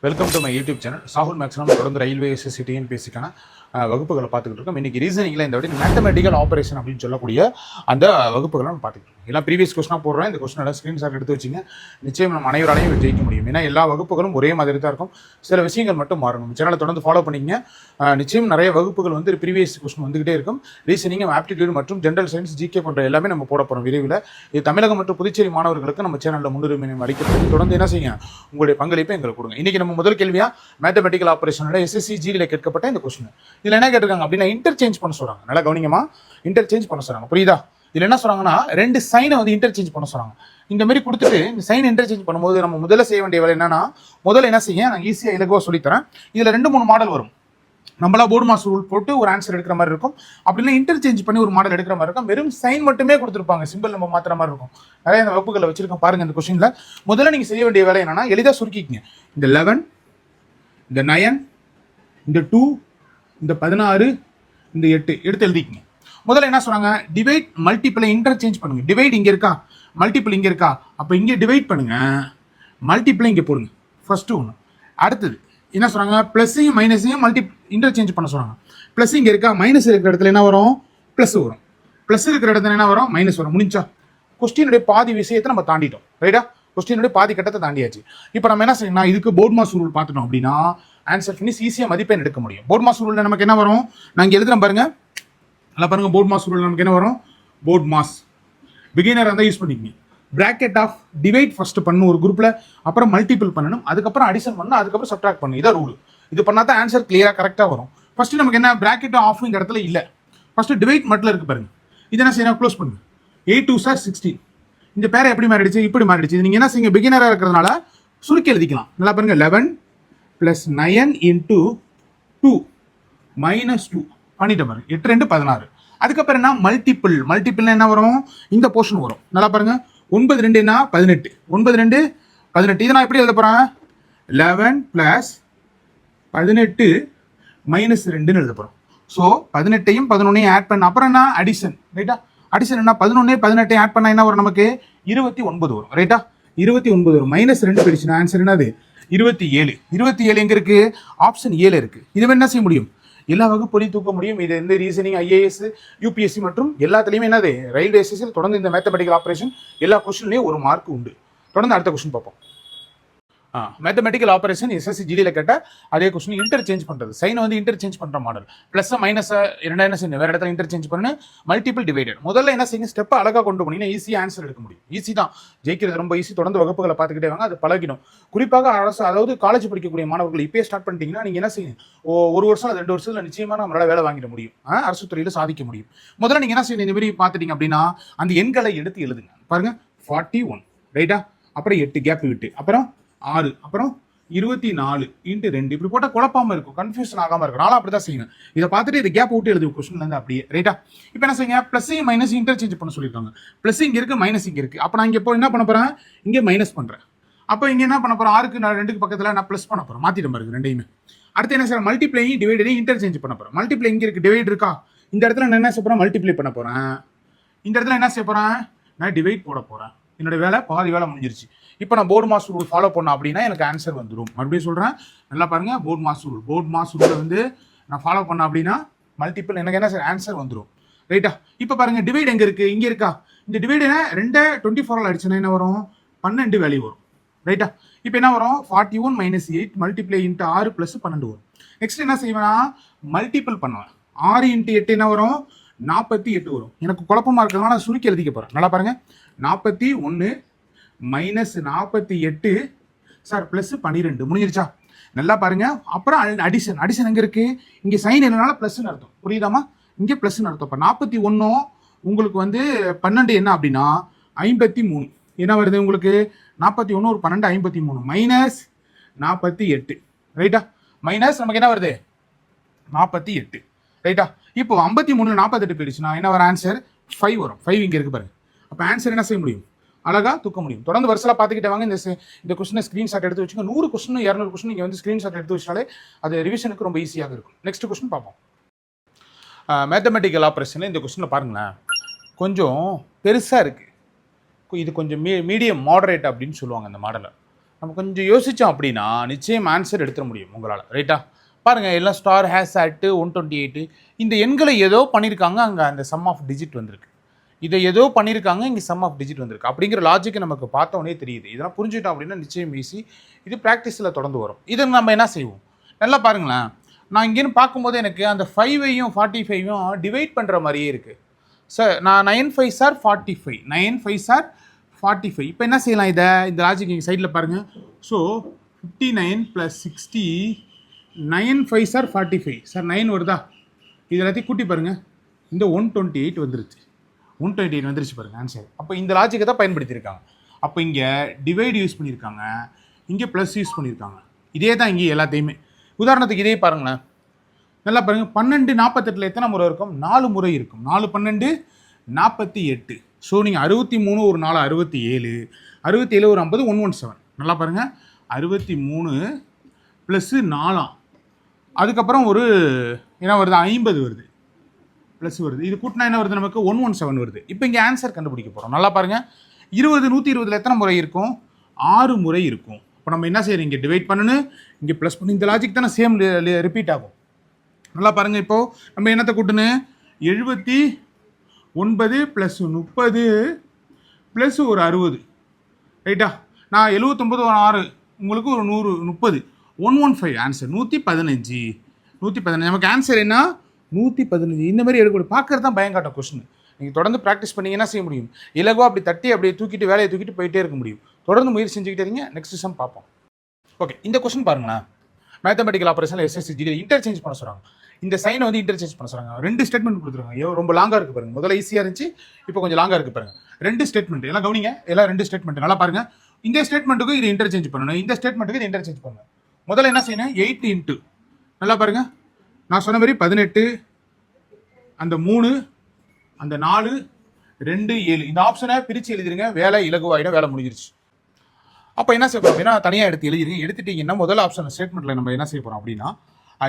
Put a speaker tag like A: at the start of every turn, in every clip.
A: Welcome to my YouTube channel Shahul maximum தொடர்ந்து railway SSC டிஎன்பிஎஸ்சிக்கான வகுப்புகளை பார்த்துக்கிட்டு இருக்கோம். இன்றைக்கி ரீசனிங்கில் இந்த வாட்டி மேத்தமெட்டிக்கல் ஆப்ரேஷன் அப்படின்னு சொல்லக்கூடிய அந்த வகுப்புகளை நம்ம பார்த்துக்கிட்டு இருக்கோம். எல்லாம் ப்ரீவியஸ் கொஸ்டினாக போடுறேன். இந்த கொஸ்டினோட ஸ்க்ரீன்ஷாட் எடுத்து வச்சிங்க. நிச்சயம் நம்ம அனைவராலையும் ஜெயிக்க முடியும். ஏன்னா எல்லா வகுப்புகளும் ஒரே மாதிரி தான் இருக்கும். சில விஷயங்கள் மட்டும் மாறணும். சேனலை தொடர்ந்து ஃபாலோ பண்ணிங்க. நிச்சயம் நிறைய வகுப்புகள் வந்து ப்ரீவியஸ் கொஸ்டின் வந்துகிட்டே இருக்கும். ரீசனிங், ஆப்டிடியூட் மற்றும் ஜென்ரல் சயின்ஸ், ஜிகே போன்ற எல்லாமே நம்ம போட போகிறோம் விரைவில். இது தமிழகம் மற்றும் புதுச்சேரி மாணவர்களுக்கு நம்ம சேனலில் முன்னுரிமை அளிக்கப்பட்டு தொடர்ந்து என்ன செய்யுங்க, உங்களுடைய பங்களிப்பை எங்களுக்கு கொடுங்க. இன்னைக்கு நம்ம முதல் கேள்வியா மேத்தமெட்டிக்கல் ஆபரேஷனோட எஸ்எஸ்சி ஜிடியில் கேட்கப்பட்ட இந்த கொஸ்டின். இதில் என்ன கேட்டிருக்காங்க அப்படின்னா இன்டர்சேஞ்ச் பண்ண சொல்றாங்க. நல்லா கவனிங்கம்மா, இன்டர்சேஞ்ச் பண்ண சொல்றாங்க. புரியுதா? இதில் என்ன சொல்றாங்கன்னா ரெண்டு சைனை வந்து இன்டர்சேஞ்ச் பண்ண சொல்றாங்க. இந்த மாதிரி கொடுத்துட்டு இந்த சைன் இன்டர்சேஞ்ச் பண்ணும்போது நம்ம முதல்ல செய்ய வேண்டிய வேலை என்னன்னா, முதல்ல என்ன செய்ய நான் ஈஸியாக இலகுவாக சொல்லித்தரேன். இதில் 2-3 மாடல் வரும். நம்மளா போர்டு மாஸ் ரூல் போட்டு ஒரு ஆன்சர் எடுக்கிற மாதிரி இருக்கும். அப்படின்னா இன்டர்சேஞ்ச் பண்ணி ஒரு மாடல் எடுக்கிற மாதிரி இருக்கும். வெறும் சைன் மட்டுமே கொடுத்துருப்பாங்க, சிம்பிள் நம்ம மாத்திர மாதிரி இருக்கும். நிறைய இந்த வகுப்புகளை வச்சிருக்கோம் பாருங்க. இந்த கொஸ்டின்ல முதல்ல நீங்க செய்ய வேண்டிய வேலை என்னன்னா, எளிதாக சுருக்கிக்கங்க. இந்த 11, இந்த 9, இந்த 2, இந்த 16, இந்த 8 எடுத்து எழுதிக்கங்க. முதல்ல என்ன சொல்றாங்க, டிவைட் மல்டிபிளை இன்டர்சேஞ்ச் பண்ணுங்க. டிவைட் இங்க இருக்கா, மல்டிபிள் இங்க இருக்கா, அப்ப இங்க டிவைட் பண்ணுங்க, மல்டிபிளை இங்க போடுங்க. ஃபர்ஸ்ட் ஒன்று. அடுத்தது என்ன சொல்றாங்க, பிளஸையும் மைனஸையும் இன்டர்சேஞ்ச் பண்ண சொல்றாங்க. பிளஸ் இங்க இருக்கா, மைனஸ் இருக்கிற இடத்துல என்ன வரும், பிளஸ் வரும். பிளஸ் இருக்கிற இடத்துல என்ன வரும், மைனஸ் வரும். முடிஞ்சா கொஸ்டினுடைய பாதி விஷயத்தை நம்ம தாண்டிட்டோம். ரைட்டா? கொஸ்டினுடைய பாதி கட்டத்தை தாண்டியாச்சு. இப்போ நம்ம என்ன செய்யணும், இதுக்கு போர்ட் மாஸ் ரூல் பார்த்துட்டோம் அப்படின்னா ஆன்சர் ஃபினிஷ் ஈஸியாக மதிப்பெண் எடுக்க முடியும். போர்ட் மாஸ் ரூல்ல நமக்கு என்ன வரும், நான் இங்கே எழுதுறேன் பாருங்க. நல்லா பாருங்க, போர்ட் மாஸ் ரூல் நமக்கு என்ன வரும், போர்ட் மாஸ் பிகினர் இருந்தால் யூஸ் பண்ணிக்கங்க. பிராக்கெட் ஆஃப் டிவைட் ஃபர்ஸ்ட் பண்ணணும் ஒரு குரூப்ல, அப்புறம் மல்டிபிள் பண்ணணும், அதுக்கப்புறம் அடிஷன் பண்ணணும், அதுக்கப்புறம் சப்ட்ராக்ட் பண்ணணும். இதான் ரூல். இது பண்ணா தான் ஆன்சர் கிளியரா கரெக்டா வரும். ஃபர்ஸ்ட் நமக்கு என்ன, பிராக்கெட் ஆஃப் இந்த இடத்துல இல்ல, ஃபர்ஸ்ட் டிவைட் மட்டும் இருக்கு பாருங்க. இது என்ன செய்யணும், க்ளோஸ் பண்ணுங்க. 8 2 16. இந்த பேரை எப்படி மாறிடுச்சு, இப்படி மாறிடுச்சு. நீங்க என்ன செய்யுங்க, பிகினரா இருக்கிறதுனால சுருக்கி எழுதிக்கலாம். நல்லா பாருங்க, 11 + 9 × 2 - 2 பண்ணிட்டு பாருங்க. 8 2 16. அதுக்கப்புறம் என்ன, மல்டிபிள் என்ன வரும், இந்த போர்ஷன் வரும். நல்லா பாருங்க, 9 2 என்ன 18, 9 2 18. இதை நான் எப்படி எழுத போறேன், 11 + 18 - 2ன்னு எழுத போறோம். ஸோ 18ஐயும் 11ஐயும் ஆட் பண்ண அப்புறம் என்ன, அடிஷன். ரைட்டா? அடிஷன் என்ன, 11 18 ஆட் பண்ணா என்ன வரும், நமக்கு 29 வரும். ரைட்டா? 29 வரும். -2 போயிடுச்சுன்னா ஆன்சர் என்னது, 27. 27 எங்க இருக்கு, ஆப்ஷன் ஏல இருக்கு. இது என்ன செய்ய முடியும், எல்லா வகுப்புலையும் தூக்க முடியும். இது இந்த ரீசனிங், ஐஏஎஸ், யூபிஎஸ்சி மற்றும் எல்லாத்துலேயுமே என்னது, ரயில்வே ஸ்டேஷன் தொடர்ந்து இந்த மேத்தமெட்டிக்கல் ஆப்ரேஷன் எல்லா கொஸ்டின்லையும் ஒரு மார்க் உண்டு. தொடர்ந்து அடுத்த கொஸ்டின் பார்ப்போம். மேத்தமெட்டிக்கல் ஆப்ரேஷன் எஸ்எஸ்சி ஜிடியில் கேட்ட அதே கொஸ்டின், இன்டர்சேஞ்ச் பண்ணுறது. சைனை வந்து இன்டர்சேஞ்ச் பண்ணுற மாடல். ப்ளஸ் மைனஸ் என்ன செய்யணும், வேறு இடத்துல இன்டர்சேஞ்ச் பண்ணு, மல்டிபிள் டிவைடட். முதல்ல என்ன செய்யுங்க, ஸ்டெப்பை அழகாக கொண்டு போனீங்கன்னா ஈஸியாக ஆன்சர் எடுக்க முடியும். ஈஸி தான், ஜெயிக்கிறது ரொம்ப ஈஸி. தொடர்ந்து வகுப்புகளை பார்த்துக்கிட்டே வாங்க, அது பழகிடும். குறிப்பாக அரசு, அதாவது காலேஜ் படிக்கக்கூடிய மாணவர்கள் இப்பயே ஸ்டார்ட் பண்ணிட்டீங்கன்னா நீங்கள் என்ன செய்யணும், 1 வருஷம் 2 வருஷத்துல நிச்சயமாக நம்மளால வேலை வாங்கிட முடியும். அரசு துறையில் சாதிக்க முடியும். முதல்ல நீங்கள் என்ன செய்யணும், இந்த மாதிரி பார்த்துட்டீங்க அப்படின்னா அந்த எண்களை எடுத்து எழுதுங்க. பாருங்க, 41 ரைட்டா, அப்புறம் 8 கேப் விட்டு, அப்புறம் 6, அப்புறம் 24 × 2. இப்படி போட்டால் குழப்பாம இருக்கும், கன்ஃபியூஷன் ஆகாம இருக்கும். நானும் அப்படிதான் செய்யணும். இதை பார்த்துட்டு இது கேப் விட்டு எழுதி கொஸ்டின்ல இருந்து அப்படியே. ரைட்டா? இப்போ என்ன செய்யுங்க, பிளஸையும் மைனஸ் இன்டர்சேஞ்ச் பண்ண சொல்லியிருக்காங்க. பிளஸ் இங்க இருக்கு, மைனஸ் இங்க இருக்கு. அப்போ நான் இங்க என்ன பண்ண போறேன், இங்கே மைனஸ் பண்றேன். அப்போ இங்க என்ன பண்ண போறேன், 6க்கு 2க்கு பக்கத்துல நான் பிளஸ் பண்ண போறேன். மாத்திட்டு பாருங்க ரெண்டையுமே. அடுத்து என்ன செய்யறேன், மல்டிப்ளையும் டிவைடையும் இன்டர்சேஞ்ச் பண்ண போறேன். மல்டிப்ளை இங்க இருக்கு, டிவைட் இருக்கா, இந்த இடத்துல நான் என்ன செய்ய போறேன், மல்டிப்ளை பண்ண போறேன். இந்த இடத்துல என்ன செய்ய போறேன், நான் டிவைட் போட போறேன். என்னோட வேலை பாதி வேலை முடிஞ்சிருச்சு. இப்போ நான் போர்டு மாஸ் ரூல் ஃபாலோ பண்ணோம் அப்படின்னா எனக்கு ஆன்சர் வந்துடும். மறுபடியும் சொல்றேன், நல்லா பாருங்க, போர்டு மாஸ் ரூல் வந்து நான் ஃபாலோ பண்ண அப்படின்னா மல்டிபிள் எனக்கு என்ன ஆன்சர் வந்துடும். ரைட்டா? இப்போ பாருங்க, டிவைட் எங்க இருக்கு, இங்க இருக்கா. இந்த டிவைட் என்ன, 2 24 அடிச்சுன்னா என்ன வரும், 12 வேல்யூ வரும். ரைட்டா? இப்போ என்ன வரும், 41 - 8 மல்டிப்ளை × 6 + 12 வரும். நெக்ஸ்ட் என்ன செய்வேன்னா, மல்டிபிள் பண்ணுவேன். 6 × 8 என்ன வரும், 48 வரும். எனக்கு குழப்பமா இருக்கிறதுனால நான் சுருக்கி எழுதிக்க போறேன். நல்லா பாருங்க, 41 - 48 சார் + 12 முடிஞ்சிருச்சா? நல்லா பாருங்க. அப்புறம் அடிஷன் எங்க இருக்கு, இங்க சைன் என்னனால பிளஸ்ன்னு அர்த்தம். புரியுதாமா? இங்க பிளஸ்ன்னு அர்த்தம். இப்போ 41 உங்களுக்கு வந்து 12 என்ன அப்படின்னா 53. என்ன வருது உங்களுக்கு, 41 ஒரு 12 53 - 48. ரைட்டா? மைனஸ் நமக்கு என்ன வருது, 48. ரைட்டா? இப்போ 53 48 போயிடுச்சுன்னா என்ன வர, ஆன்சர் 5 வரும். 5 இங்க இருக்கு பாருங்க. அப்போ ஆன்சர் என்ன செய்ய முடியும், அழகா தூக்க முடியும். தொடர்ந்து வருஷம் பார்த்துக்கிட்டே வாங்க. இந்த கொஸ்டினை ஸ்கிரீன்ஷாட் எடுத்து வச்சுங்க. 100 கொஸ்டின் 200 கொஸ்டின் நீங்கள் வந்து ஸ்கிரீன்ஷாட் எடுத்து வச்சாலே அது ரிவிஷனுக்கு ரொம்ப ஈஸியாக இருக்கும். நெக்ஸ்ட் கொஸ்டின் பார்ப்போம். மேத்தமெட்டிக்கல் ஆப்ரேஷனில் இந்த கொஸ்டினை பாருங்களேன், கொஞ்சம் பெருசாக இருக்குது. இது கொஞ்சம் மீடியம் மாடரேட் அப்படின்னு சொல்லுவாங்க இந்த மாடலை. நம்ம கொஞ்சம் யோசித்தோம் அப்படின்னா நிச்சயம் ஆன்சர் எடுத்துட முடியும் உங்களால். ரைட்டா? பாருங்கள், எல்லாம் ஸ்டார் ஹேஸ் ஆட்டு 128 இந்த எண்களை ஏதோ பண்ணியிருக்காங்க, அங்கே அந்த சம் ஆஃப் டிஜிட் வந்திருக்கு. இதை ஏதோ பண்ணியிருக்காங்க, இங்கே சம் ஆஃப் டிஜிட் வந்திருக்கு அப்படிங்கிற லாஜிக்கு நமக்கு பார்த்தோன்னே தெரியுது. இதெல்லாம் புரிஞ்சுட்டோம் அப்படின்னா நிச்சயம் ஈஸி. இது ப்ராக்டிஸில் தொடர்ந்து வரும். இதை நம்ம என்ன செய்வோம், நல்லா பாருங்களேன். நான் இங்கேன்னு பார்க்கும்போது எனக்கு அந்த 5ஐயும் 45ஐயும் டிவைட் பண்ணுற மாதிரியே இருக்குது. சார் நான் 9 5 சார் 45, 9 5 சார் 45. இப்போ என்ன செய்யலாம், இதை இந்த லாஜிக் இங்கே சைடில் பாருங்கள். So 59 + 60, 9 5 sir 45. சார் 9 வருதா? இது எல்லாத்தையும் கூட்டி பாருங்கள். இந்த 128 வந்துருச்சு. 128 வந்துருச்சு பாருங்கள் ஆன்சர். அப்போ இந்த லாஜிக்கை தான் பயன்படுத்தியிருக்காங்க. அப்போ இங்கே டிவைடு யூஸ் பண்ணியிருக்காங்க, இங்கே ப்ளஸ் யூஸ் பண்ணியிருக்காங்க. இதே தான் இங்கே எல்லாத்தையுமே. உதாரணத்துக்கு இதே பாருங்களேன், நல்லா பாருங்கள். 12 48 எத்தனை முறை இருக்கும்? 4 முறை இருக்கும். 4 12 48. ஸோ நீங்கள் 63 ஒரு 4 67, 67 ஒரு 50 117. நல்லா பாருங்கள், 63 + 4, அதுக்கப்புறம் ஒரு என்ன வருது, 50 வருது, ப்ளஸ் வருது. இது கூட்டினா என்ன வருது நமக்கு? 117 வருது. இப்போ இங்கே ஆன்சர் கண்டுபிடிக்க போகிறோம். நல்லா பாருங்கள், 20 120 எத்தனை முறை இருக்கும்? 6 முறை இருக்கும். இப்போ நம்ம என்ன செய்யறோம், இங்கே டிவைட் பண்ணணும், இங்கே ப்ளஸ் பண்ணி, இந்த லாஜிக் தானே சேம் ரிப்பீட் ஆகும். நல்லா பாருங்கள், இப்போது நம்ம என்னத்தை கூட்டணும்? 79 + 30 ப்ளஸ் ஒரு 60. ரைட்டா? நான் 79 ஒரு 6, உங்களுக்கு ஒரு 100 30, 115 ஆன்சர். 115, 115. நமக்கு ஆன்சர் என்ன? 115. இந்த மாதிரி எடுக்கக்கூடிய பார்க்கறது தான் பயங்காட்டம் கொஸ்டின். நீங்கள் தொடர்ந்து ப்ராக்டிஸ் பண்ணிங்கன்னா செய்ய முடியும். இலகுவாக அப்படி தட்டி அப்படியே தூக்கிட்டு வேலையை தூக்கிட்டு போயிட்டே இருக்க முடியும். தொடர்ந்து முயற்சி செஞ்சுக்கிட்டே இருங்க. நெக்ஸ்ட் சம் பார்ப்போம். ஓகே, இந்த கொஸ்டின் பாருங்களேன். Mathematical operation SSC GD interchange பண்ண சொல்கிறாங்க. இந்த சைனை வந்து இன்டர்சேஞ்ச் பண்ண சொல்கிறாங்க. 2 ஸ்டேட்மெண்ட் கொடுத்துருக்காங்க. ரொம்ப லாங்காக இருக்குது பாருங்க. முதல்ல ஈஸியாக இருந்துச்சு, இப்போ கொஞ்சம் லாங்காக இருக்குது பாருங்க. 2 ஸ்டேட்மெண்ட் எல்லாம் கவனிங்க. எல்லாம் 2 ஸ்டேட்மெண்ட் நல்லா பாருங்க. இந்த ஸ்டேட்மெண்ட்டுக்கு இது இன்டர்சேஞ்ச் பண்ணணும், இந்த ஸ்டேட்மெண்ட்டுக்கு இது இன்டர்சேஞ்ச் பண்ணணும். முதல்ல என்ன செய்யணும்? 8 இன்ட்டு நல்லா பாருங்க, நான் சொன்ன மாதிரி 18, அந்த 3, அந்த 4, 2 7 இந்த ஆப்ஷனை பிரித்து எழுதிருங்க. வேலை இலகுவாயிடும், வேலை முடிஞ்சிருச்சு. அப்போ என்ன செய்ய போகிறோம் அப்படின்னா, தனியாக எடுத்து எழுதிருங்க. எடுத்துட்டீங்கன்னா முதல் ஆப்ஷன் ஸ்டேட்மெண்ட்டில் நம்ம என்ன செய்ய போகிறோம் அப்படின்னா,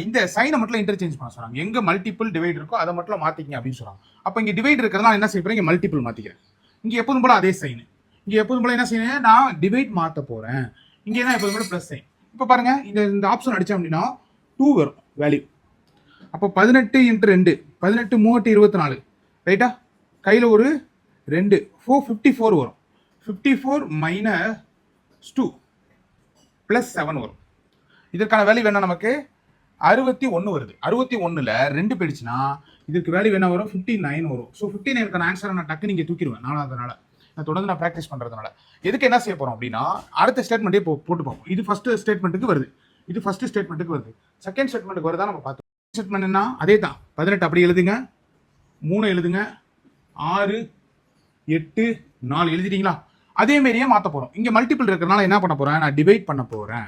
A: இந்த சைனை மட்டும் இன்டர்சேஞ்ச் பண்ண சொல்கிறாங்க. எங்கே மல்டிபிள் டிவைட் இருக்கோ அதை மட்டும் மாற்றிக்கிங்க அப்படின்னு சொல்கிறாங்க. அப்போ இங்கே டிவைட் இருக்கிறதுனால என்ன செய்ய போகிறேன், இங்கே மல்டிபிள் மாற்றிக்கிறேன். இங்கே எப்போதும் போல அதே சைன். இங்கே எப்போதும் போல என்ன செய்யணும், நான் டிவைட் மாற்ற போகிறேன். இங்கே தான் எப்போதும் போல ப்ளஸ் சைன். இப்போ பாருங்கள், இந்த ஆப்ஷன் அடித்தோம் அப்படின்னா 2 வரும் வேல்யூ. அப்போ 18 × 2 18 3 24. ரைட்டா? கையில் ஒரு 2 54 வரும். 54 - 2 + 7 வரும். இதற்கான வேல்யூ வேணா நமக்கு 61 வருது. 61ல் 2 போயிடுச்சுன்னா இதுக்கு வேல்யூ என்ன வரும்? 59 வரும். ஸோ 59க்கான ஆன்சரை நான் டக்கு நீங்கள் தூக்கிடுவேன். நாலாவதுனால நான் தொடர்ந்து நான் ப்ராக்டிஸ் பண்ணுறதுனால எதுக்கு என்ன செய்ய போகிறோம் அப்படின்னா, அடுத்த ஸ்டேட்மெண்ட்டே போட்டு பார்ப்போம். இது ஃபஸ்ட்டு ஸ்டேட்மெண்ட்டுக்கு வருது, இது ஃபஸ்ட்டு ஸ்டேட்மெண்ட்டுக்கு வருது. செகண்ட் ஸ்டேட்மெண்ட்டுக்கு வருதா நம்ம பார்த்தோம். ஸ்டேட்மெண்ட் என்ன? அதே தான். 18 அப்படி எழுதுங்க, 3 எழுதுங்க, 6 8 4 எழுதிட்டீங்களா? அதே மாதிரியே மாற்ற போகிறோம். இங்கே மல்டிபிள் இருக்கிறனால என்ன பண்ண போகிறேன், நான் டிவைட் பண்ண போகிறேன்.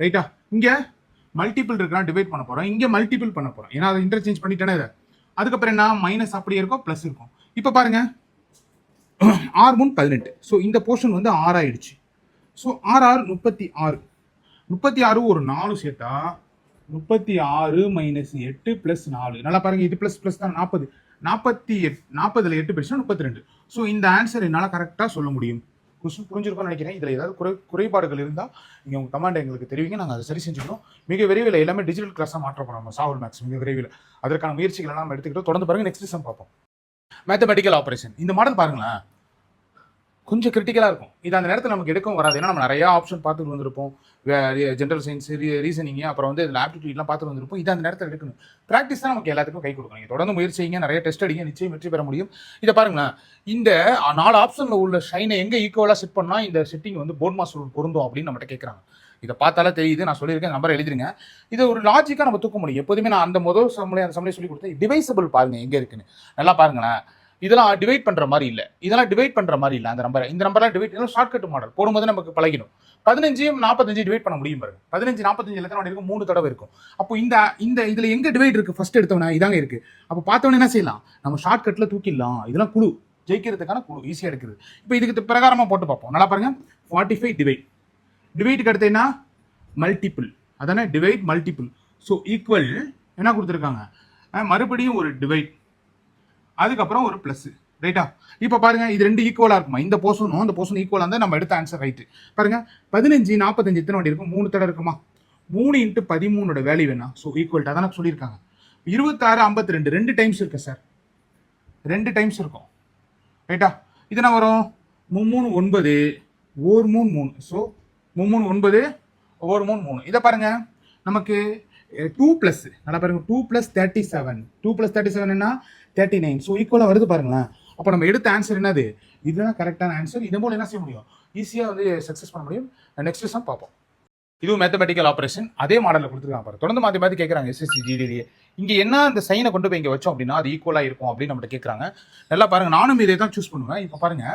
A: ரைட்டா? இங்கே மல்டிபிள் இருக்கிறனால டிவைட் பண்ண போகிறேன், இங்கே மல்டிபிள் பண்ண போகிறேன். ஏன்னா அதை இன்டர்சேஞ்ச் பண்ணிட்டேனே இதை. அதுக்கப்புறம் என்ன, மைனஸ் அப்படியே இருக்கும், ப்ளஸ் இருக்கும். இப்போ பாருங்க, 6 3 18. ஸோ இந்த போர்ஷன் வந்து 6 ஆயிடுச்சு. ஸோ 6 6 36. 36 ஒரு 4 சேர்த்தா 36 - 8 + 4. நல்லா பாருங்க, இது ப்ளஸ் ப்ளஸ் தான் 40. 48 40ல் 8 போயிடுச்சுன்னா 32. ஸோ இந்த ஆன்சர் என்னால் கரெக்டாக சொல்ல முடியும். கொஸ்டின் புரிஞ்சிருக்கும்னு நினைக்கிறேன். இதில் ஏதாவது குறைபாடுகள் இருந்தால் நீங்கள் உங்கள் கமெண்ட் எங்களுக்கு தெரிவிங்க, நாங்கள் அதை சரி செஞ்சுக்கணும். மிக விரைவில் எல்லாமே டிஜிட்டல் கிளாஸாக மாற்றப்படும் நம்ம சாவல் மேக்ஸ். மிக விரைவில் அதற்கான முயற்சிகள் எல்லாம் நம்ம எடுத்துக்கிட்டோம். தொடர்ந்து பாருங்கள். நெக்ஸ்ட் சம் பார்ப்போம். Mathematical operation. இந்த மாடல் பாருங்களேன், கொஞ்சம் கிரிட்டிக்கலாக இருக்கும். இது அந்த நேரத்தில் நமக்கு எடுக்கவும் வராது. ஏன்னா நம்ம நிறையா ஆப்ஷன் பார்த்துட்டு வந்திருப்போம். ஜென்ரல் சயின்ஸ், ரீசனிங், அப்புறம் வந்து இதில் ஆப்டிடியூட்லாம் பார்த்துட்டு வந்திருப்போம். இது அந்த நேரத்தில் எடுக்கணும். ப்ராக்டிஸ் தான் நமக்கு எல்லாத்துக்கும் கை கொடுக்கணும். நீங்கள் தொடர்ந்து முயற்சி செய்யுங்க, நிறைய டெஸ்ட் அடிங்க, நிச்சயம் வெற்றி பெற முடியும். இதை பாருங்களேன், இந்த 4 ஆப்ஷனில் உள்ள ஷைனை எங்கே ஈக்குவலாக செட் பண்ணால் இந்த செட்டிங் வந்து போர்ட் மாஸ் ரூல் பொருந்தும் அப்படின்னு நம்மகிட்ட கேட்குறாங்க. இதை பார்த்தாலே தெரியுது. நான் சொல்லியிருக்கேன், நம்பரை எழுதிருங்க. இதை ஒரு லாஜிக்காக நம்ம தூக்க முடியும். எப்போதுமே நான் அந்த முதல் அந்த சமயம் சொல்லி கொடுத்தேன். டிவைசபிள் பாருங்கள் எங்கே இருக்குன்னு நல்லா பாருங்களேன். இதெல்லாம் டிவைட் பண்ணுற மாதிரி இல்லை, இதெல்லாம் டிவைட் பண்ணுற மாதிரி இல்லை. அந்த நம்பரை, இந்த நம்பர்லாம் டிவைட் பண்ணணும். ஷார்ட்கட் மாடல் போடும்போது நமக்கு பழகிடும். 15 45 டிவைட் பண்ண முடியும் பாருங்க. 15 45 எத்தனை இருக்கும்? 3 தடவை இருக்கும். அப்போ இந்த இதில் எங்கே டிவைட் இருக்குது? ஃபர்ஸ்ட் எடுத்தவனா இதாங்க இருக்குது. அப்போ பார்த்தவொன்னே என்ன செய்யலாம், நம்ம ஷார்ட்கட்டில் தூக்கிடலாம். இதெல்லாம் குழு ஜெயிக்கிறதுக்கான குழு, ஈஸியாக எடுக்குது. இப்போ இதுக்கு பிரகாரமாக போட்டு பார்ப்போம். நல்லா பாருங்க, 45 டிவைட்டுக்கு அடுத்து என்ன? மல்டிபிள். அதானே டிவைட் மல்டிபிள். ஸோ ஈக்குவல் என்ன கொடுத்துருக்காங்க, மறுபடியும் ஒரு டிவைட், அதுக்கப்புறம் ஒரு ப்ளஸ். ரைட்டா? இப்போ பாருங்க இது ரெண்டு ஈக்குவலா இருக்குமா? இந்த போர்ஷனும் இந்த போர்ஷன் ஈக்குவலா இருந்தா நம்ம எடுத்த ஆன்சர் ரைட். பாருங்க 15 45 எத்தனை வாட்டி இருக்கும்? 3 தடவை இருக்குமா? 3 × 13 வேல்யூ என்ன? ஸோ ஈக்குவல் அதான் சொல்லியிருக்காங்க. 26 52 2 டைம்ஸ் இருக்கு சார், 2 டைம்ஸ் இருக்கும். ரைட்டா? இது என்ன வரும்? 3 9 1 3 3. ஸோ 3 9 1 3 3. இதை பாருங்க நமக்கு 2 பிளஸ் நல்லா பாருங்க 2 பிளஸ் 37 2 பிளஸ் 37 என்ன 39. ஸோ ஈக்குவலாக வருது பாருங்களேன். அப்போ நம்ம எடுத்த ஆன்சர் என்னது? இதுதான் கரெக்டான ஆன்சர். இதன் மூலம் என்ன செய்ய முடியும்? ஈஸியாக வந்து சக்ஸஸ் பண்ண முடியும். நெக்ஸ்ட் சம் பார்ப்போம். இதுவும் மேத்தமெட்டிக்கல் ஆப்ரேஷன் அதே மாடலில் கொடுத்துருக்காங்க பாரு. தொடர்ந்து மாற்றி மாற்றி கேட்குறாங்க எஸ்எஸ்சி ஜிடிடிஏ. இங்கே என்ன அந்த சைனை கொண்டு போய் இங்கே வச்சோம் அப்படின்னா அது ஈக்குவலாக இருக்கும் அப்படின்னு நம்மகிட்ட கேட்குறாங்க. நல்லா பாருங்க, நானும் இதை தான் சூஸ் பண்ணுவேன். இப்போ பாருங்க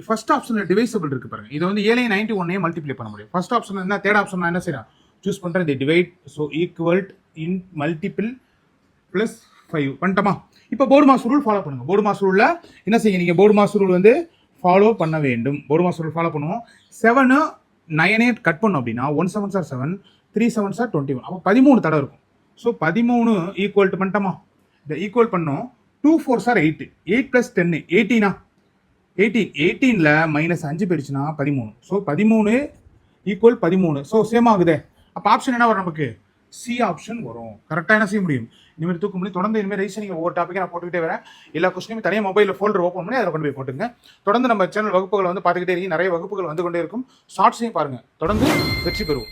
A: ஃபர்ஸ்ட் ஆப்ஷனில் டிவைசபிள் இருக்கு பாருங்க. இது வந்து 7 91 மல்டிப்ளை பண்ண முடியும். ஃபர்ஸ்ட் ஆப்ஷன் என்ன, தேர்ட் ஆப்ஷன் என்ன செய்யலாம் சூஸ் பண்ணுறேன். இந்த divide so equal in multiple plus 5 பண்ணிட்டோமா? இப்போ போர்டு மாஸ் ரூல் ஃபாலோ பண்ணுங்க. போர்டு மாஸ் ரூலில் என்ன செய்ய நீங்கள் போர்டு மாஸ் ரூல் வந்து ஃபாலோ பண்ண வேண்டும். போர்டு மாஸ் ரூல் ஃபாலோ பண்ணுவோம். 7 9 கட் பண்ணோம் அப்படின்னா 1 7s are 7 3 7s are 21. அப்போ 13 தடவை இருக்கும். ஸோ 13 ஈக்குவல் பண்ணிட்டோமா? இந்த ஈக்குவல் பண்ணோம். 2 4s are 8 8 + 10 18 18ல மைனஸ் 5 போயிடுச்சுன்னா 13. So 13 equal 13. ஸோ சேம் ஆகுது. அப்போ ஆப்ஷன் என்ன வரும் நமக்கு? சி ஆப்ஷன் வரும். கரெக்டாக என்ன செய்ய முடியும்? இனிமேல் தூக்க முடியும். தொடர்ந்து இனிமேல் ரைசனிங் ஒவ்வொரு டாப்பிக்கை நான் போட்டுக்கிட்டே வரேன். எல்லா கொஸ்டினுமே தனியாக மொபைலில் ஃபோல்டர் ஓப்பன் பண்ணி அதில் கொண்டு போய் போட்டுங்க. தொடர்ந்து நம்ம சேனல் வகுப்புகளை வந்து பார்த்துக்கிட்டே இருக்கீங்க. நிறைய வகுப்புகள் வந்து கொண்டே இருக்கும். ஷார்ட்ஸையும் பாருங்கள். தொடர்ந்து வெற்றி பெறுவோம்.